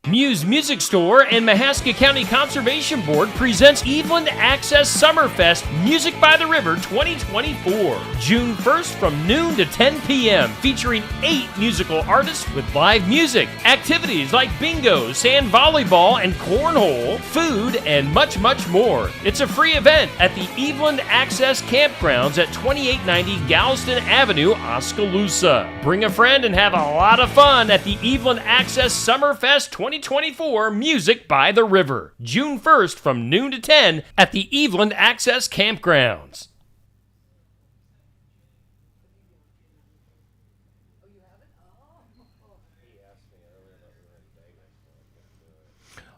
Muse Music Store and Mahaska County Conservation Board presents Eveland Access Summerfest Music by the River 2024. June 1st from noon to 10 p.m. featuring 8 musical artists with live music, activities like bingo, sand volleyball, and cornhole, food, and much, much more. It's a free event at the Eveland Access Campgrounds at 2890 Galveston Avenue, Oskaloosa. Bring a friend and have a lot of fun at the Eveland Access Summerfest 2024 Music by the River, June 1st from noon to 10 at the Eveland Access Campgrounds.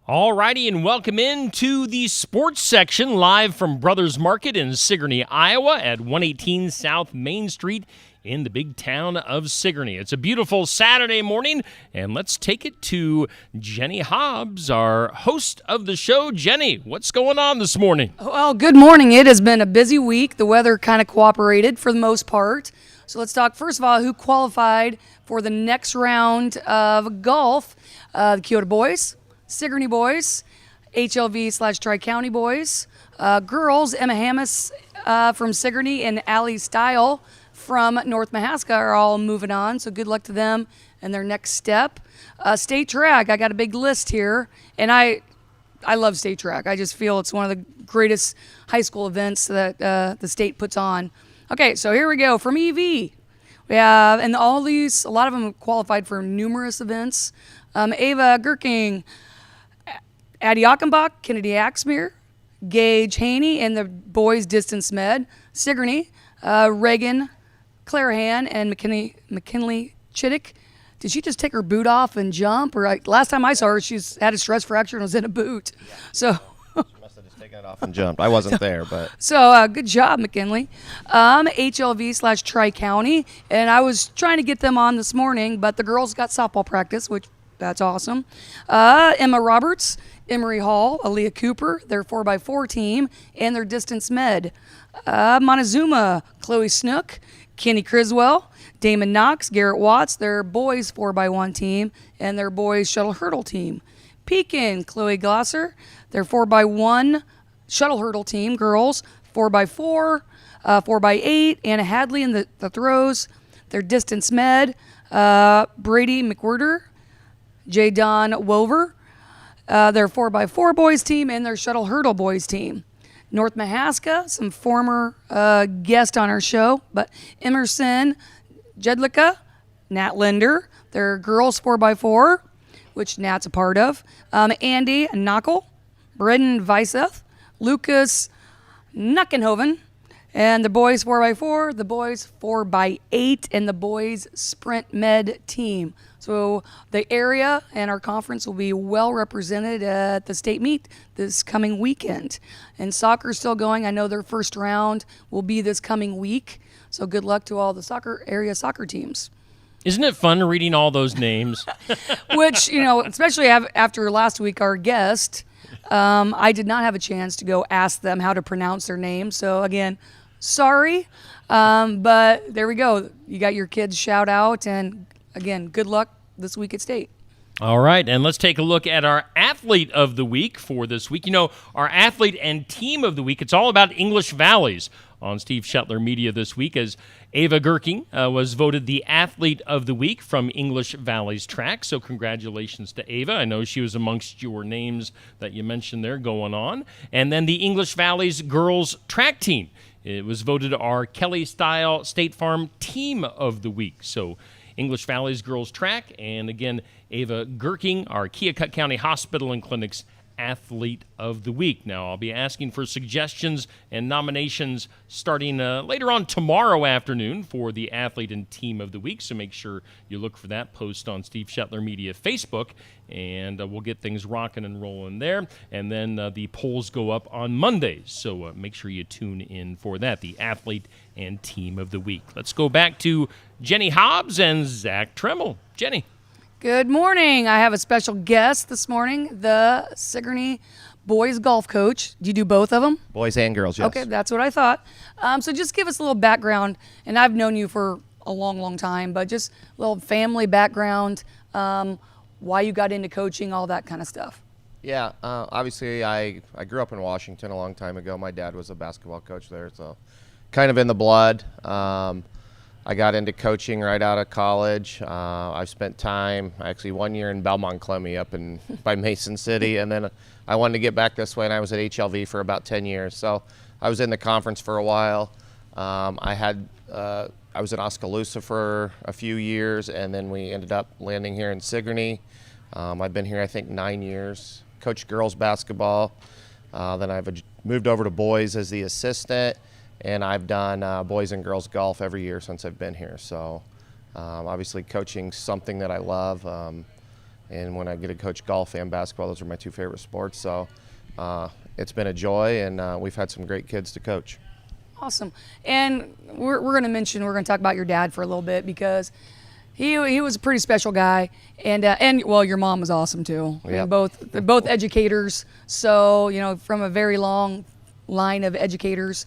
All righty, and welcome into the sports section live from Brothers Market in Sigourney, Iowa at 118 South Main Street in the big town of Sigourney. It's a beautiful Saturday morning, and let's take it to Jenny Hobbs, our host of the show. Jenny, what's going on this morning? Well, good morning. It has been a busy week. The weather kind of cooperated for the most part. So let's talk, first of all, who qualified for the next round of golf. The Kyoto boys, Sigourney boys, HLV/Tri-County boys, girls, Emma Hammis from Sigourney and Allie Style from North Mahaska are all moving on, so good luck to them and their next step. State track, I got a big list here, and I love state track. I just feel it's one of the greatest high school events that the state puts on. Okay, so here we go. From EV, we have, and all these, a lot of them have qualified for numerous events. Ava Gerking, Addie Achenbach, Kennedy Axmere, Gage Haney, and the boys distance med. Sigourney, Reagan Clarahan, and McKinley Chittick. Did she just take her boot off and jump? Or last time I saw her, she's had a stress fracture and was in a boot. Yeah. So she must have just taken it off and jumped. I wasn't there, but. So good job, McKinley. HLV/Tri-County, and I was trying to get them on this morning, but the girls got softball practice, which that's awesome. Emma Roberts, Emery Hall, Aaliyah Cooper, their 4x4 team, and their distance med. Montezuma, Chloe Snook, Kenny Criswell, Damon Knox, Garrett Watts, their boys 4x1 team, and their boys shuttle hurdle team. Pekin, Chloe Glosser, their 4x1 shuttle hurdle team, girls, 4x4, 4x8, Anna Hadley in the throws, their distance med. Brady McWhirter, J. Don Wover, their 4x4 boys team, and their shuttle hurdle boys team. North Mahaska, some former guest on our show, but Emerson Jedlicka, Nat Linder, their girls 4x4, which Nat's a part of. Andy Knockel, Brendan Weisseth, Lucas Nuckenhoven, and the boys 4x4, the boys 4x8, and the boys sprint med team. So the area and our conference will be well represented at the state meet this coming weekend. And soccer's still going. I know their first round will be this coming week. So good luck to all the area soccer teams. Isn't it fun reading all those names? Which, especially after last week, our guest, I did not have a chance to go ask them how to pronounce their names. So again, sorry. But there we go. You got your kids shout out, and again, good luck this week at state. All right, and let's take a look at our athlete of the week for this week. Our athlete and team of the week, it's all about English Valleys on Steve Shetler Media this week, as Ava Gerking was voted the athlete of the week from English Valleys Track. So congratulations to Ava. I know she was amongst your names that you mentioned there going on. And then the English Valleys girls track team. It was voted our Kelly Style State Farm team of the week. So English Valleys girls track, and again, Ava Gerking, our Keokuk County Hospital and Clinics athlete of the week. Now, I'll be asking for suggestions and nominations starting later on tomorrow afternoon for the athlete and team of the week, so make sure you look for that post on Steve Shetler Media Facebook, and we'll get things rocking and rolling there. And then the polls go up on Mondays, so make sure you tune in for that, the athlete and team of the week. Let's go back to Jenny Hobbs and Zach Tremmel. Jenny. Good morning. I have a special guest this morning, the Sigourney boys golf coach. Do you do both of them? Boys and girls, yes. Okay, that's what I thought. So just give us a little background, and I've known you for a long, long time, but just a little family background. why you got into coaching, all that kind of stuff. Yeah, obviously I grew up in Washington a long time ago. My dad was a basketball coach there, so kind of in the blood. I got into coaching right out of college. I spent time, actually 1 year in Belmont Clemmy up in by Mason City, and then I wanted to get back this way, and I was at HLV for about 10 years. So I was in the conference for a while. I was in Oskaloosa for a few years, and then we ended up landing here in Sigourney. I've been here, I think, 9 years. Coached girls basketball. Then I've moved over to boys as the assistant, and I've done boys and girls golf every year since I've been here. So obviously coaching's something that I love, and when I get to coach golf and basketball, those are my two favorite sports. So it's been a joy, and we've had some great kids to coach. Awesome. And we're going to talk about your dad for a little bit, because he was a pretty special guy, and well, your mom was awesome too. Yeah. Both educators, so from a very long line of educators.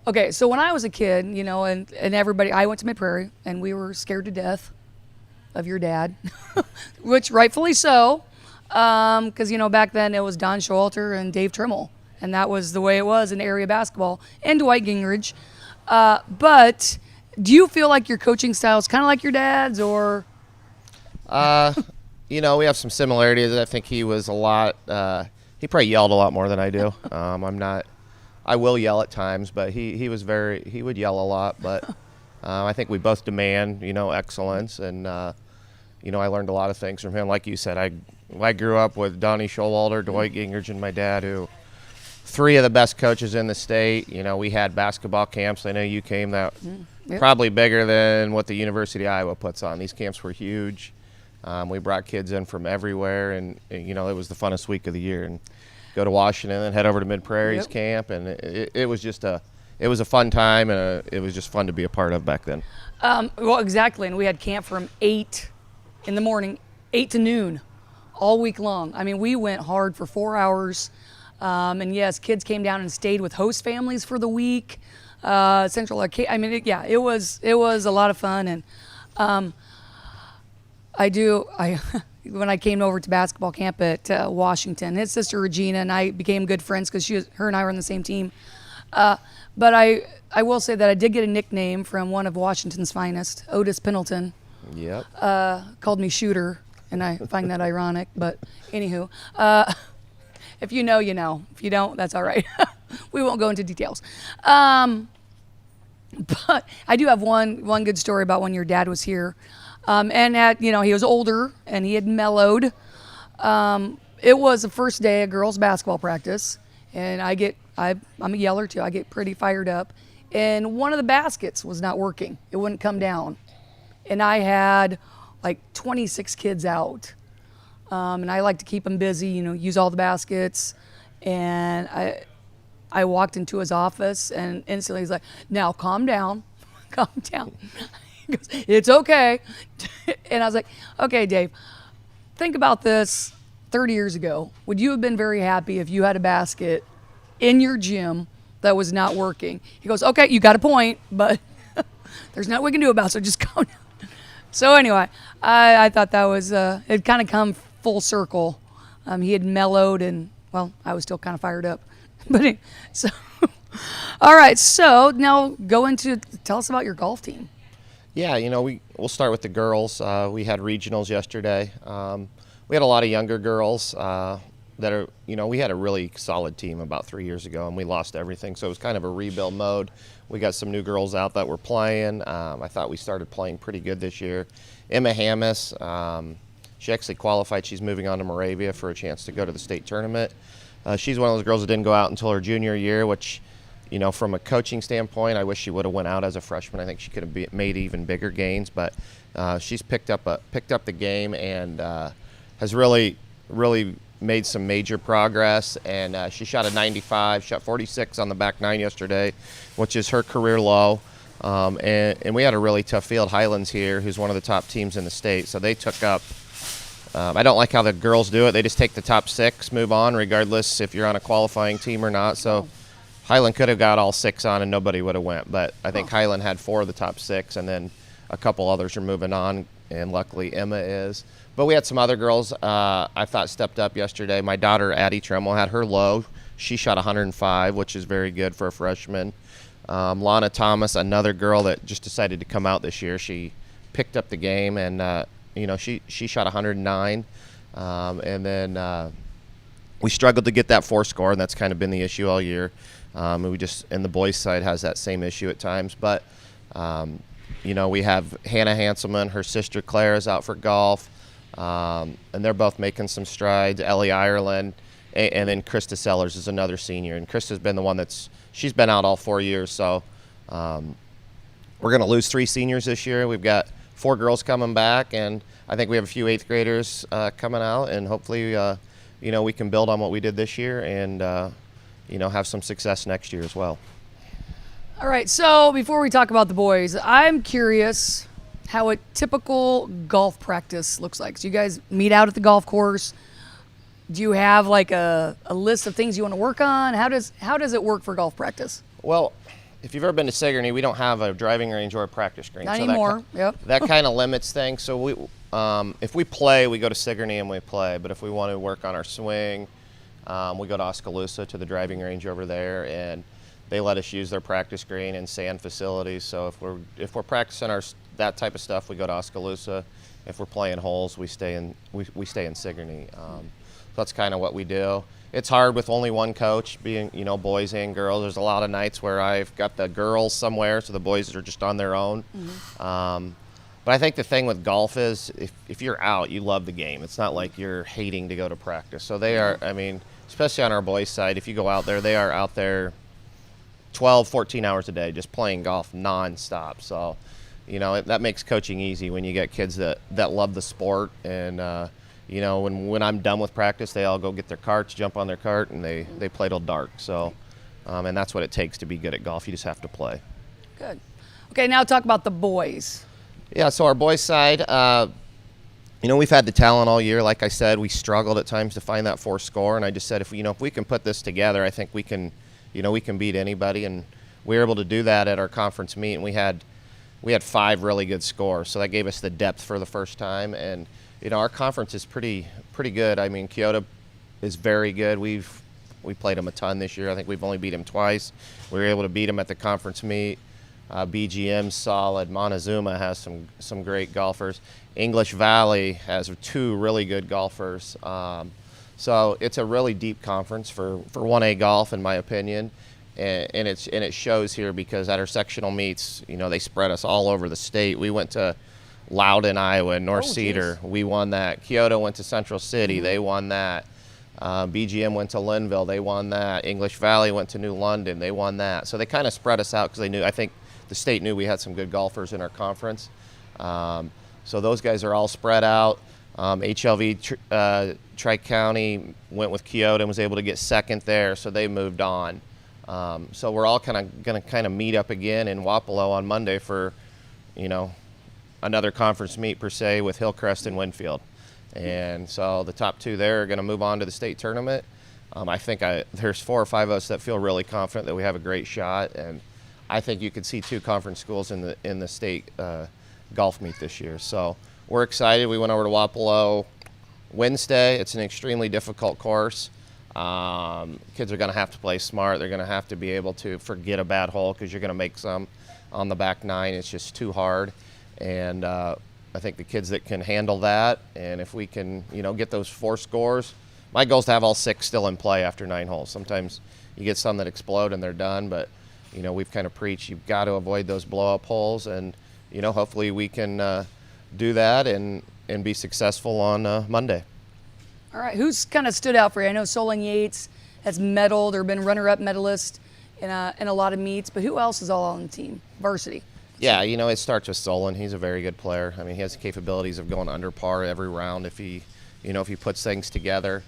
Okay, so when I was a kid, and everybody, I went to Mid Prairie, and we were scared to death of your dad, which rightfully so, because back then it was Don Showalter and Dave Tremmel, and that was the way it was in area basketball, and Dwight Gingrich. But do you feel like your coaching style is kind of like your dad's, or? We have some similarities. I think he was a lot. He probably yelled a lot more than I do. I will yell at times, but he would yell a lot. But I think we both demand, excellence, and I learned a lot of things from him. Like you said, I grew up with Donnie Showalter, Dwight Gingrich, and my dad, who three of the best coaches in the state. We had basketball camps. I know you came that probably bigger than what the University of Iowa puts on. These camps were huge. We brought kids in from everywhere, and it was the funnest week of the year. And go to Washington and head over to Mid Prairie's camp, and it was just a fun time, and it was just fun to be a part of back then. Well, exactly. And we had camp from 8 in the morning, 8 to noon, all week long. I mean, we went hard for 4 hours. And yes, kids came down and stayed with host families for the week. Central Arcade. I mean, it was a lot of fun. And when I came over to basketball camp at Washington, his sister Regina and I became good friends because her and I were on the same team. But I will say that I did get a nickname from one of Washington's finest, Otis Pendleton. Yep. Called me Shooter, and I find that ironic. But anywho. If you know, you know. If you don't, that's all right. We won't go into details. But I do have one good story about when your dad was here. And he was older and he had mellowed. It was the first day of girls basketball practice, and I'm a yeller too. I get pretty fired up. And one of the baskets was not working. It wouldn't come down. And I had like 26 kids out. And I like to keep him busy, use all the baskets. And I walked into his office, and instantly he's like, "Now calm down, calm down." He goes, "It's okay." And I was like, "Okay, Dave, think about this 30 years ago. Would you have been very happy if you had a basket in your gym that was not working?" He goes, "Okay, you got a point, but there's nothing we can do about it, so just calm down." So anyway, I thought that was, it kind of come full circle. He had mellowed, and well, I was still kind of fired up. But so, all right. So now tell us about your golf team. Yeah, we'll start with the girls. We had regionals yesterday. We had a lot of younger girls that are, we had a really solid team about 3 years ago, and we lost everything. So it was kind of a rebuild mode. We got some new girls out that were playing. I thought we started playing pretty good this year. Emma Hammis, she actually qualified. She's moving on to Moravia for a chance to go to the state tournament. She's one of those girls that didn't go out until her junior year, which, from a coaching standpoint, I wish she would have went out as a freshman. I think she could have made even bigger gains, but she's picked up the game and has really made some major progress. And she shot a 95, shot 46 on the back nine yesterday, which is her career low. And we had a really tough field. Highlands here, who's one of the top teams in the state, so they took up. I don't like how the girls do it. They just take the top 6, move on, regardless if you're on a qualifying team or not. So Highland could have got all 6 on and nobody would have went. But I think Highland had 4 of the top 6, and then a couple others are moving on. and luckily Emma is. But we had some other girls I thought stepped up yesterday. My daughter, Addie Tremmel, had her low. She shot 105, which is very good for a freshman. Lana Thomas, another girl that just decided to come out this year. She picked up the game, and she shot 109. And then we struggled to get that 4 score, and that's kind of been the issue all year. And the boys' side has that same issue at times. But we have Hannah Hanselman, her sister Claire is out for golf, and they're both making some strides. Ellie Ireland, and then Krista Sellers is another senior, and Krista's been the one she's been out all 4 years. So we're going to lose 3 seniors this year. We've got 4 girls coming back, and I think we have a few 8th graders coming out, and hopefully we can build on what we did this year and have some success next year as well. All right, so before we talk about the boys, I'm curious how a typical golf practice looks like. So you guys meet out at the golf course. Do you have like a list of things you want to work on? How does it work for golf practice? Well, if you've ever been to Sigourney, we don't have a driving range or a practice green. Not anymore. Yep. That kind of limits things. So if we play, we go to Sigourney and we play. But if we want to work on our swing, we go to Oskaloosa to the driving range over there, and they let us use their practice green and sand facilities. So if we're practicing that type of stuff, we go to Oskaloosa. If we're playing holes, we stay in Sigourney. So that's kind of what we do. It's hard with only one coach, being boys and girls. There's a lot of nights where I've got the girls somewhere, so the boys are just on their own. Mm-hmm. But I think the thing with golf is if you're out, you love the game. It's not like you're hating to go to practice. So they are, especially on our boys' side, if you go out there, they are out there 12, 14 hours a day just playing golf nonstop. So, that makes coaching easy when you get kids that love the sport. And, when I'm done with practice, they all go get their carts, jump on their cart, and they play till dark. So, and that's what it takes to be good at golf. You just have to play. Good. Okay, now talk about the boys. Yeah, so our boys' side, we've had the talent all year. Like I said, we struggled at times to find that 4 score, and I just said if we can put this together, I think we can beat anybody, and we were able to do that at our conference meet, and we had 5 really good scores, so that gave us the depth for the first time. And our conference is pretty good. Kyoto is very good. We played them a ton this year. I think we've only beat them twice. We were able to beat them at the conference meet. BGM's solid. Montezuma has some great golfers. English Valley has 2 really good golfers. So it's a really deep conference for 1A golf, in my opinion, and it shows here because at our sectional meets, they spread us all over the state. We went to Loudon, Iowa, North Cedar. We won that. Kyoto went to Central City. Mm-hmm. They won that. BGM went to Linville. They won that. English Valley went to New London. They won that. So they kind of spread us out because I think the state knew we had some good golfers in our conference. So those guys are all spread out. HLV Tri-County went with Kyoto and was able to get second there, so they moved on. So we're all going to meet up again in Wapello on Monday for, another conference meet per se with Hillcrest and Winfield. And so the top 2 there are going to move on to the state tournament. I think there's 4 or 5 of us that feel really confident that we have a great shot, and I think you could see 2 conference schools in the state golf meet this year. So we're excited. We went over to Wapello Wednesday. It's an extremely difficult course. Kids are going to have to play smart. They're going to have to be able to forget a bad hole because you're going to make some on the back 9. It's just too hard. And I think the kids that can handle that, and if we can, get those 4 scores, my goal is to have all 6 still in play after 9 holes. Sometimes you get some that explode and they're done, but, we've kind of preached you've got to avoid those blow-up holes, and, hopefully we can do that and be successful on Monday. All right, who's kind of stood out for you? I know Solon Yates has medaled or been runner-up medalist in a lot of meets, but who else is all on the team, varsity? Yeah, it starts with Solon. He's a very good player. He has the capabilities of going under par every round if he puts things together.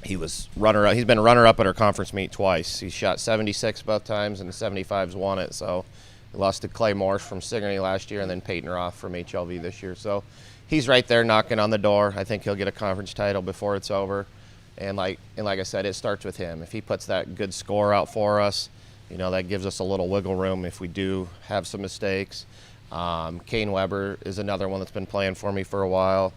He was runner-up. He's been runner-up at our conference meet twice. He shot 76 both times, and the 75s won it. So he lost to Clay Morse from Sigourney last year, and then Peyton Roth from HLV this year. So he's right there knocking on the door. I think he'll get a conference title before it's over. And like I said, it starts with him. If he puts that good score out for us, that gives us a little wiggle room if we do have some mistakes. Kane Weber is another one that's been playing for me for a while.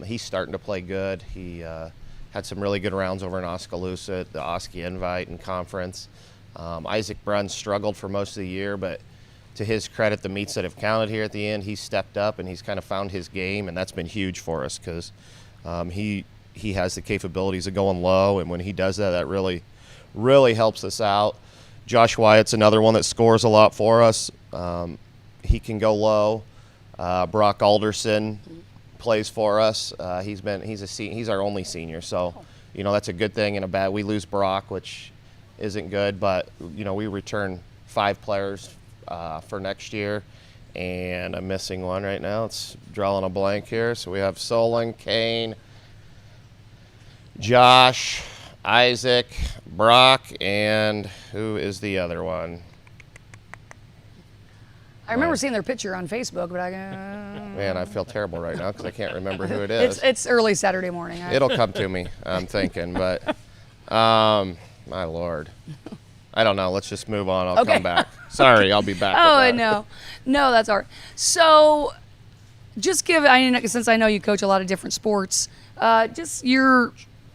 He's starting to play good. He had some really good rounds over in Oskaloosa at the Oski Invite and Conference. Isaac Brunn struggled for most of the year, but to his credit, the meets that have counted here at the end, he's stepped up and he's kind of found his game, and that's been huge for us because he has the capabilities of going low, and when he does that, that really helps us out. Josh Wyatt's another one that scores a lot for us. He can go low. Brock Alderson plays for us. He's our only senior, so that's a good thing and a bad. We lose Brock, which isn't good, but we return 5 players for next year, and I'm missing one right now. It's drawing a blank here. So we have Solon, Kane, Josh, Isaac, Brock, and who is the other one? I remember seeing their picture on Facebook, but Man, I feel terrible right now because I can't remember who it is. It's early Saturday morning. It'll come to me, I'm thinking, but my Lord. I don't know. Let's just move on. I'll come back. Sorry, I'll be back. No, that's all right. So, just since I know you coach a lot of different sports, just your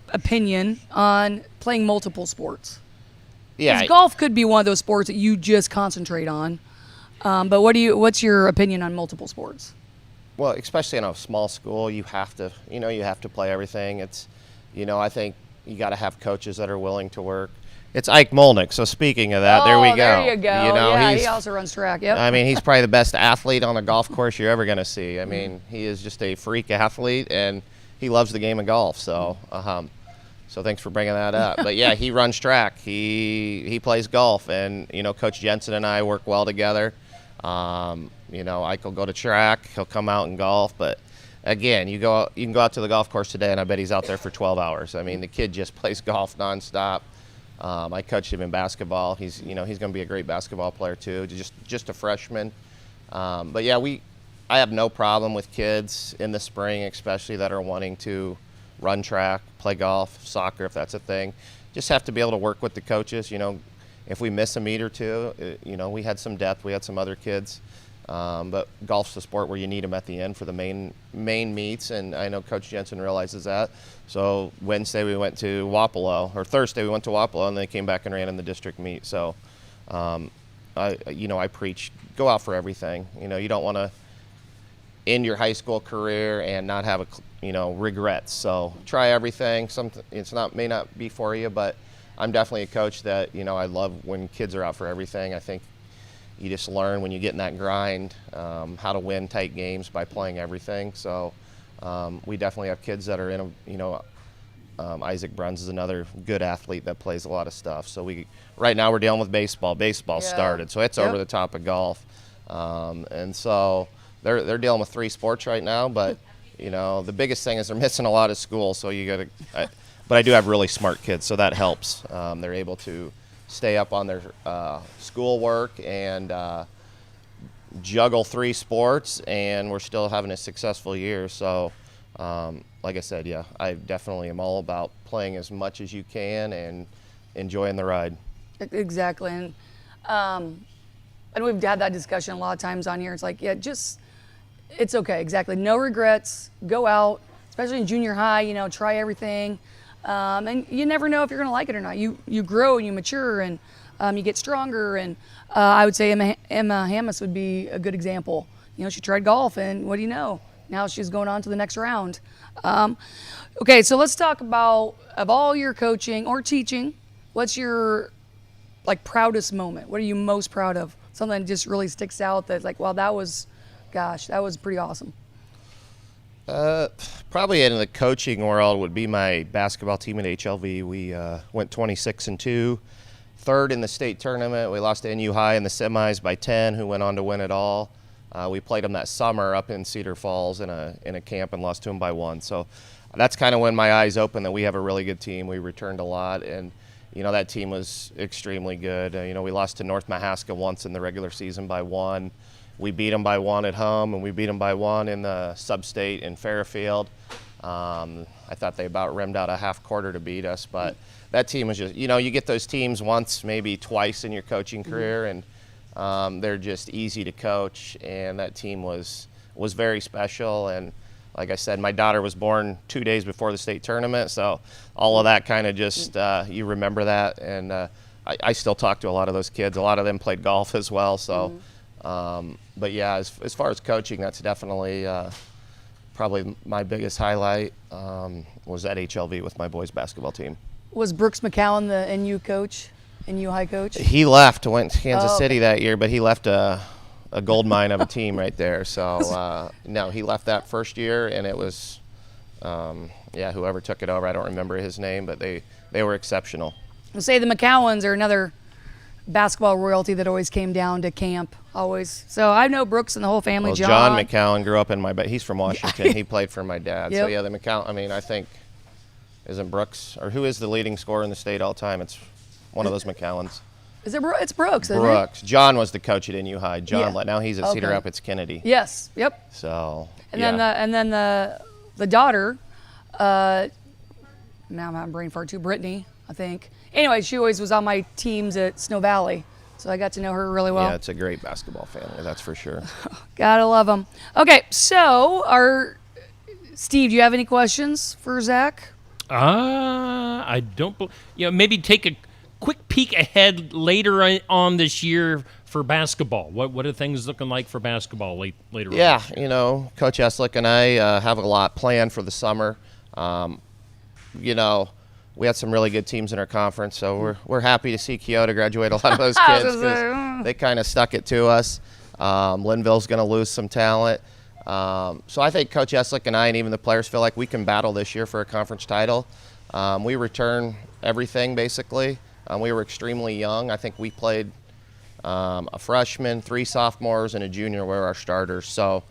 opinion on playing multiple sports. Yeah, 'cause golf could be one of those sports that you just concentrate on. But what's your opinion on multiple sports? Well, especially in a small school, you have to play everything. It's, I think you got to have coaches that are willing to work. It's Ike Molnick. So speaking of that, there we go. There you go. He He also runs track. Yep. I mean, he's probably the best athlete on a golf course you're ever going to see. I mean, he is just a freak athlete, and he loves the game of golf. So, so thanks for bringing that up. But yeah, he runs track. He plays golf, and Coach Jensen and I work well together. Ike will go to track. He'll come out and golf, but again, you can go out to the golf course today, and I bet he's out there for 12 hours. I mean, the kid just plays golf nonstop. I coached him in basketball. He's going to be a great basketball player too. Just a freshman. But yeah, I have no problem with kids in the spring, especially that are wanting to run track, play golf, soccer, if that's a thing. Just have to be able to work with the coaches. If we miss a meet or two, we had some depth. We had some other kids. But golf's the sport where you need them at the end for the main meets, and I know Coach Jensen realizes that. So Wednesday we went to Wapello, or Thursday we went to Wapello, and they came back and ran in the district meet. So, I preach, go out for everything. You don't want to end your high school career and not have regrets. So try everything. May not be for you, but I'm definitely a coach that I love when kids are out for everything. I think you just learn when you get in that grind how to win tight games by playing everything. So we definitely have kids that are Isaac Bruns is another good athlete that plays a lot of stuff. So right now we're dealing with baseball. Baseball started, so it's over the top of golf, and so they're dealing with 3 sports right now. But the biggest thing is they're missing a lot of school. So you got to. But I do have really smart kids, so that helps. They're able to stay up on their schoolwork and juggle 3 sports, and we're still having a successful year. So, like I said, yeah, I definitely am all about playing as much as you can and enjoying the ride. Exactly, and we've had that discussion a lot of times on here. It's like, it's okay. Exactly, no regrets. Go out, especially in junior high. Try everything. And you never know if you're going to like it or not. You grow and you mature and you get stronger. And I would say Emma Hammis would be a good example. She tried golf, and what do you know? Now she's going on to the next round. Okay, so let's talk about, of all your coaching or teaching, what's your proudest moment? What are you most proud of? Something that just really sticks out that's like, wow, that was pretty awesome. Probably in the coaching world would be my basketball team at HLV. We went 26-2, third in the state tournament. We lost to NU High in the semis by 10, who went on to win it all. We played them that summer up in Cedar Falls in a camp and lost to them by 1. So that's kind of when my eyes opened that we have a really good team. We returned a lot, and that team was extremely good. We lost to North Mahaska once in the regular season by 1. We beat them by 1 at home, and we beat them by 1 in the sub-state in Fairfield. I thought they about rimmed out a half quarter to beat us, but that team was just, you get those teams once, maybe twice in your coaching career, and They're just easy to coach, and that team was very special. And like I said, my daughter was born 2 days before the state tournament, so all of that kind of just you remember that. And I still talk to a lot of those kids. A lot of them played golf as well. So, but yeah, as far as coaching, that's definitely probably my biggest highlight was at HLV with my boys basketball team. Was Brooks McCowan the NU coach, NU High coach? He left, went to Kansas City that year, but he left a gold mine of a team right there. So no, he left that first year, and it was whoever took it over. I don't remember his name, but they were exceptional. We'll say the McCowans are another basketball royalty that always came down to camp, always. So I know Brooks and the whole family. Well, John McCowan grew up in he's from Washington. He played for my dad. Yep. So yeah, the McCowan, I mean, I think, isn't Brooks, or who is the leading scorer in the state all time? It's one of those McCowans. Is it It's Brooks, isn't Brooks. John was the coach at NU High. John, Yeah. now he's at Cedar Rapids Kennedy. Yes. Yep. So, And yeah. then the daughter, now I'm having brain fart too, Brittany, I think. Anyway, she always was on my teams at Snow Valley, so I got to know her really well. Yeah, it's a great basketball family, that's for sure. Gotta love them. Okay, so Steve, do you have any questions for Zach? I don't. Maybe take a quick peek ahead later on this year for basketball. What are things looking like for basketball later? Yeah, on? Coach Eslick and I have a lot planned for the summer. We had some really good teams in our conference, so we're happy to see Keota graduate a lot of those kids because they kind of stuck it to us. Linville's going to lose some talent. So I think Coach Eslick and I, and even the players, feel like we can battle this year for a conference title. We return everything, basically. We were extremely young. I think we played a freshman, 3 sophomores, and a junior were our starters. So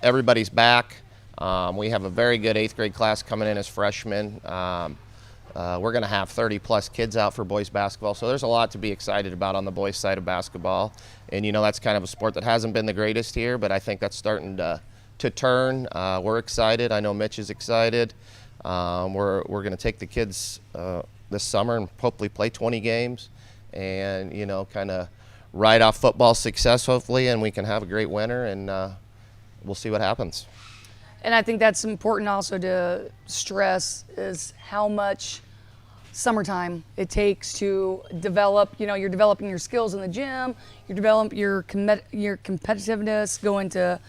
everybody's back. We have a very good 8th grade class coming in as freshmen. We're going to have 30-plus kids out for boys basketball. So there's a lot to be excited about on the boys' side of basketball. And, that's kind of a sport that hasn't been the greatest here, but I think that's starting to turn. We're excited. I know Mitch is excited. We're going to take the kids this summer and hopefully play 20 games and, kind of ride off football success, hopefully, and we can have a great winter, and we'll see what happens. And I think that's important also to stress is how much summertime it takes to develop. You're developing your skills in the gym, you develop your competitiveness, going to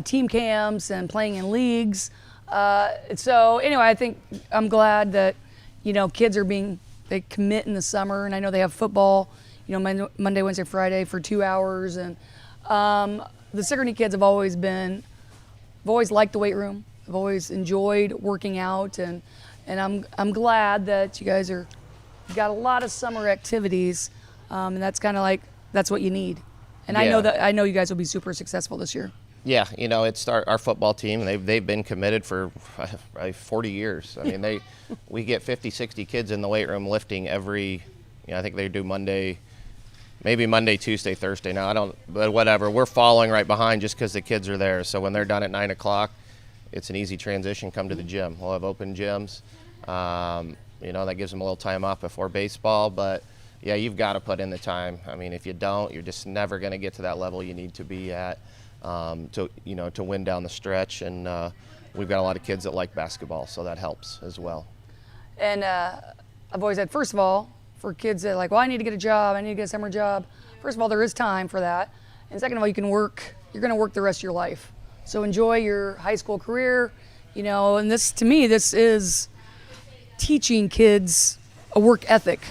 team camps and playing in leagues. So anyway, I think I'm glad that kids they commit in the summer, and I know they have football, Monday, Wednesday, Friday for 2 hours, and the Sigourney kids have always liked the weight room. I've always enjoyed working out, and I'm glad that you guys got a lot of summer activities, and that's kind of like that's what you need. And Yeah. I know you guys will be super successful this year. Yeah, it's our football team. They've been committed for 40 years. I mean, we get 50, 60 kids in the weight room lifting every. I think they do maybe Monday, Tuesday, Thursday. Now but whatever. We're following right behind just because the kids are there. So when they're done at 9 o'clock, it's an easy transition. Come to the gym. We'll have open gyms. That gives them a little time off before baseball. But yeah, you've got to put in the time. I mean, if you don't, you're just never going to get to that level you need to be at to win down the stretch. And we've got a lot of kids that like basketball, so that helps as well. And I've always said, first of all, for kids that are like, well, I need to get a job, I need to get a summer job. First of all, there is time for that. And second of all, you're going to work the rest of your life. So enjoy your high school career, and to me, this is teaching kids a work ethic.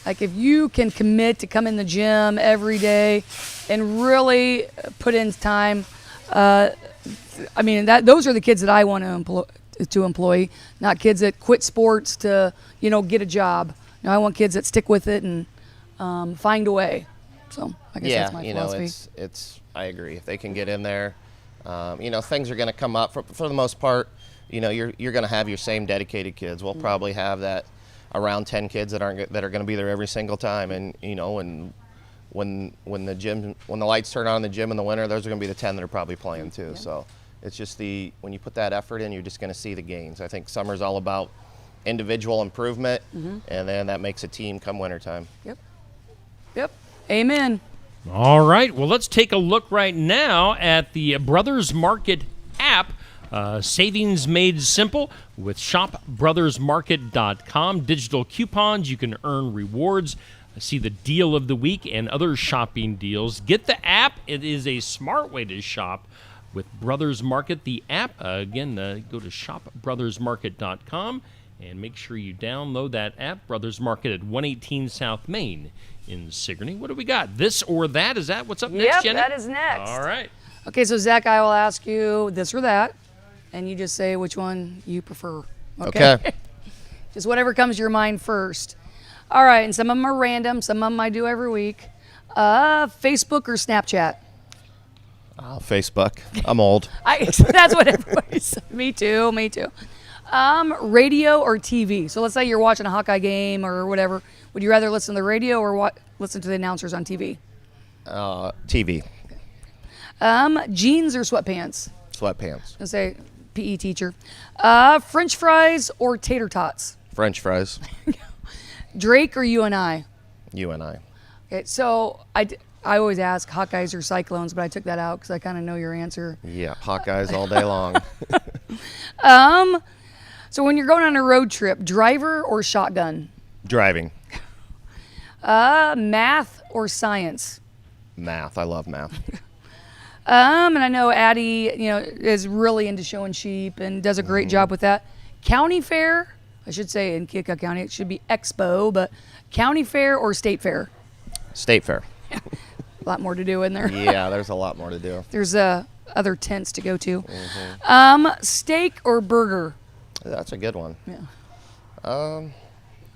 Like if you can commit to come in the gym every day and really put in time, those are the kids that I want to employ, not kids that quit sports to, get a job. I want kids that stick with it and find a way. So I guess that's my philosophy. I agree. If they can get in there, things are going to come up for the most part. You're going to have your same dedicated kids. We'll probably have that around 10 kids that are going to be there every single time. And and when the lights turn on in the gym in the winter, those are going to be the 10 that are probably playing too. Yeah. So it's just when you put that effort in, you're just going to see the gains. I think summer's all about individual improvement, and then that makes a team come wintertime. Yep. Amen. All right. Well, let's take a look right now at the Brothers Market app. Savings made simple with shopbrothersmarket.com. Digital coupons. You can earn rewards. See the deal of the week and other shopping deals. Get the app. It is a smart way to shop with Brothers Market. The app, again, go to shopbrothersmarket.com and make sure you download that app, Brothers Market at 118 South Main in Sigourney. What do we got? This or that? Is that what's up next, Jenny? Yep, that is next. All right. Okay, so Zach, I will ask you this or that, and you just say which one you prefer. Okay. Just whatever comes to your mind first. All right, and some of them are random. Some of them I do every week. Facebook or Snapchat? Facebook. I'm old. That's what everybody said. Me too. Radio or TV? So let's say you're watching a Hawkeye game or whatever. Would you rather listen to the radio or listen to the announcers on TV? TV. Jeans or sweatpants? Sweatpants. Let's say PE teacher. French fries or tater tots? French fries. Drake or you and I? You and I. Okay, so I always ask Hawkeyes or Cyclones, but I took that out because I kind of know your answer. Yeah, Hawkeyes all day long. So when you're going on a road trip, driver or shotgun? Driving. Math or science? Math. I love math. And I know Addie, is really into showing sheep and does a great job with that. County fair, I should say in Keokuk County, it should be expo, but county fair or state fair? State fair. A lot more to do in there. Yeah, there's a lot more to do. There's other tents to go to. Steak or burger? That's a good one. Yeah.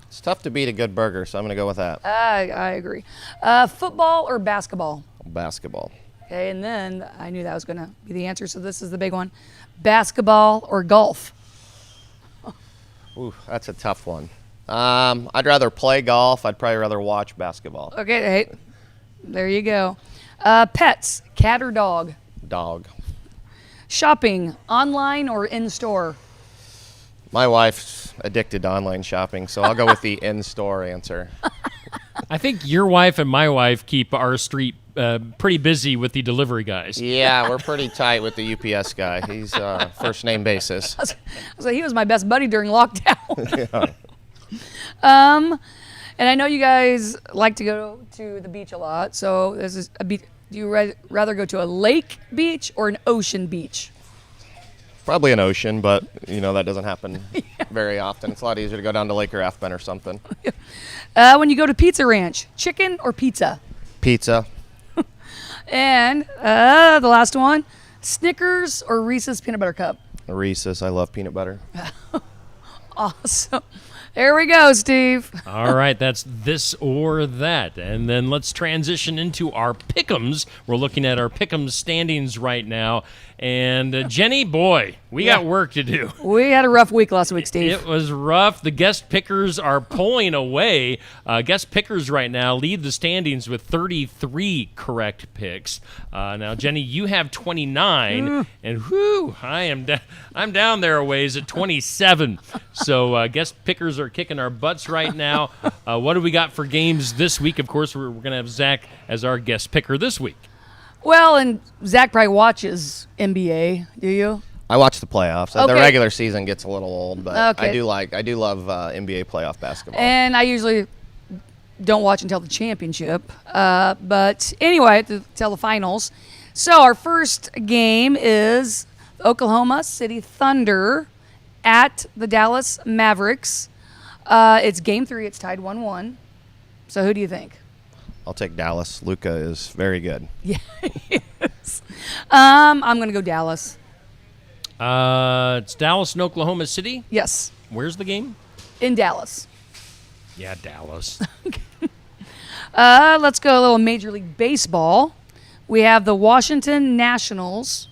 It's tough to beat a good burger, so I'm going to go with that. I agree. Football or basketball? Basketball. Okay, and then I knew that was going to be the answer, so this is the big one. Basketball or golf? Ooh, that's a tough one. I'd rather play golf. I'd probably rather watch basketball. Okay, hey, there you go. Pets, cat or dog? Dog. Shopping, online or in-store? My wife's addicted to online shopping, so I'll go with the in-store answer. I think your wife and my wife keep our street pretty busy with the delivery guys. Yeah, we're pretty tight with the UPS guy. He's first name basis. So he was my best buddy during lockdown. Yeah. And I know you guys like to go to the beach a lot. So this is a beach. Do you rather go to a lake beach or an ocean beach? Probably an ocean, but that doesn't happen very often. It's a lot easier to go down to Lake or Rathbun or something. When you go to Pizza Ranch, chicken or pizza? Pizza. And the last one, Snickers or Reese's Peanut Butter Cup? Reese's. I love peanut butter. Awesome. There we go, Steve. All right, that's this or that. And then let's transition into our pick'ems. We're looking at our pick'ems standings right now. And Jenny, boy, we got work to do. We had a rough week last week, Steve. It was rough. The guest pickers are pulling away. Guest pickers right now lead the standings with 33 correct picks. Now, Jenny, you have 29, and whew, I'm down there a ways at 27. So guest pickers are kicking our butts right now. What do we got for games this week? Of course, we're going to have Zach as our guest picker this week. Well, and Zach probably watches NBA. Do you? I watch the playoffs. Okay. The regular season gets a little old, but Okay. I do love NBA playoff basketball. And I usually don't watch until the championship. But anyway, till the finals. So our first game is Oklahoma City Thunder at the Dallas Mavericks. It's game 3. It's tied 1-1. So who do you think? I'll take Dallas. Luka is very good. Yeah, he is. I'm going to go Dallas. It's Dallas and Oklahoma City. Yes, Where's the game? in Dallas. Yeah, Dallas. Let's go a little Major League Baseball. We have the Washington Nationals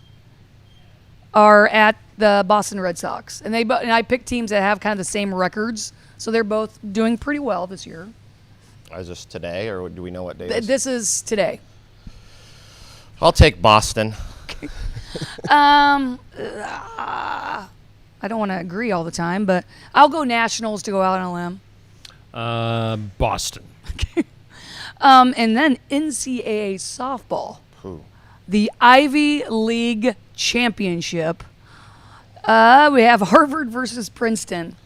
are at the Boston Red Sox. And I picked teams that have kind of the same records. So they're both doing pretty well this year. Is this today, or do we know what day it is? This is today. I'll take Boston. I don't want to agree all the time, but I'll go Nationals to go out on a limb. Boston. And then NCAA softball, the Ivy League Championship. We have Harvard versus Princeton.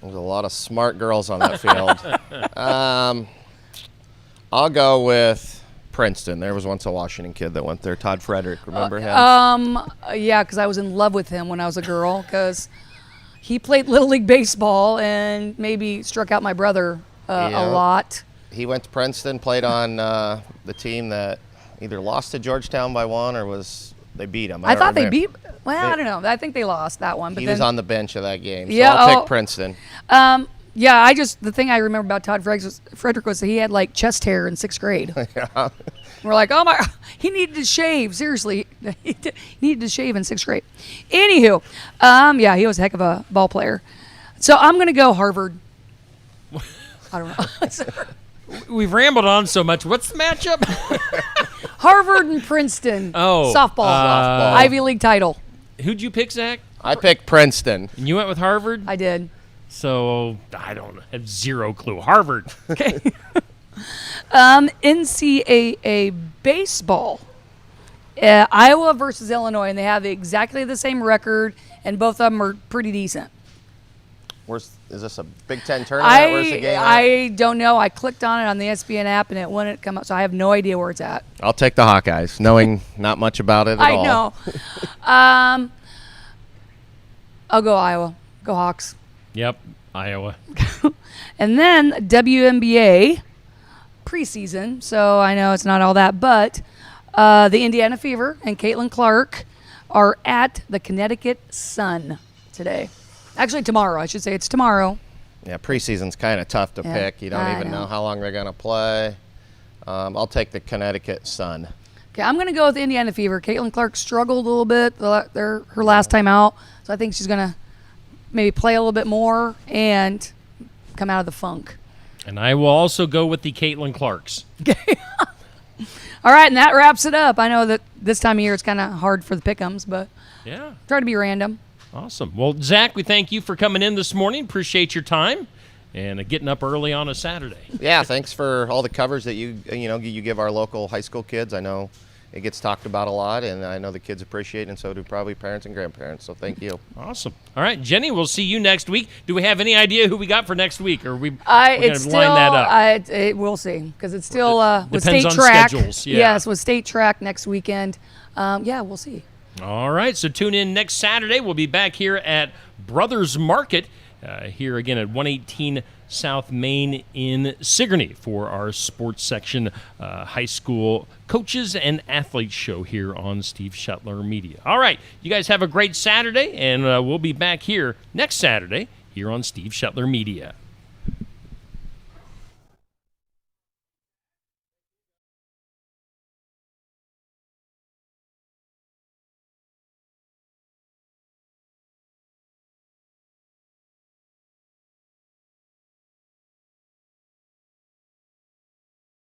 There's a lot of smart girls on that field. I'll go with Princeton. There was once a Washington kid that went there, Todd Frederick. Remember him? Yeah, because I was in love with him when I was a girl because he played Little League Baseball and maybe struck out my brother a lot. He went to Princeton, played on the team that either lost to Georgetown by 1 or they beat him. I thought they beat. Well, I don't know. I think they lost that one. But he was on the bench of that game. So Yeah, I'll take Princeton. Yeah, the thing I remember about Todd Frederick was that he had like chest hair in 6th grade. Yeah. We're like, oh my, he needed to shave. Seriously, he needed to shave in 6th grade. Anywho, yeah, he was a heck of a ball player. So I'm gonna go Harvard. I don't know. We've rambled on so much. What's the matchup? Harvard and Princeton. Oh, softball. Ivy League title. Who'd you pick, Zach? I picked Princeton. And you went with Harvard? I did. So I don't have zero clue. Harvard. Okay. NCAA baseball. Iowa versus Illinois, and they have exactly the same record, and both of them are pretty decent. Is this a Big Ten tournament? Where's the game at? I don't know. I clicked on it on the ESPN app, and it wouldn't come up, so I have no idea where it's at. I'll take the Hawkeyes, knowing not much about it at all. I know. I'll go Iowa. Go Hawks. Yep, Iowa. And then WNBA preseason, so I know it's not all that, but the Indiana Fever and Caitlin Clark are at the Connecticut Sun today. Actually, tomorrow. I should say it's tomorrow. Yeah, preseason's kind of tough to pick. You don't even know how long they're going to play. I'll take the Connecticut Sun. Okay, I'm going to go with the Indiana Fever. Caitlin Clark struggled a little bit her last time out, so I think she's going to maybe play a little bit more and come out of the funk. And I will also go with the Caitlin Clarks. All right, and that wraps it up. I know that this time of year it's kind of hard for the pick'ems, but yeah, try to be random. Awesome. Well, Zach, we thank you for coming in this morning. Appreciate your time and getting up early on a Saturday. Yeah, thanks for all the coverage that you give our local high school kids. I know it gets talked about a lot, and I know the kids appreciate it, and so do probably parents and grandparents. So thank you. Awesome. All right, Jenny, we'll see you next week. Do we have any idea who we got for next week, or are we going to line that up? We'll see, because it's still with depends state on track. schedules, yeah. Yes, with state track next weekend. Yeah, we'll see. All right, so tune in next Saturday. We'll be back here at Brothers Market, here again at 118 South Main in Sigourney for our sports section high school coaches and athletes show here on Steve Shetler Media. All right, you guys have a great Saturday, and we'll be back here next Saturday here on Steve Shetler Media.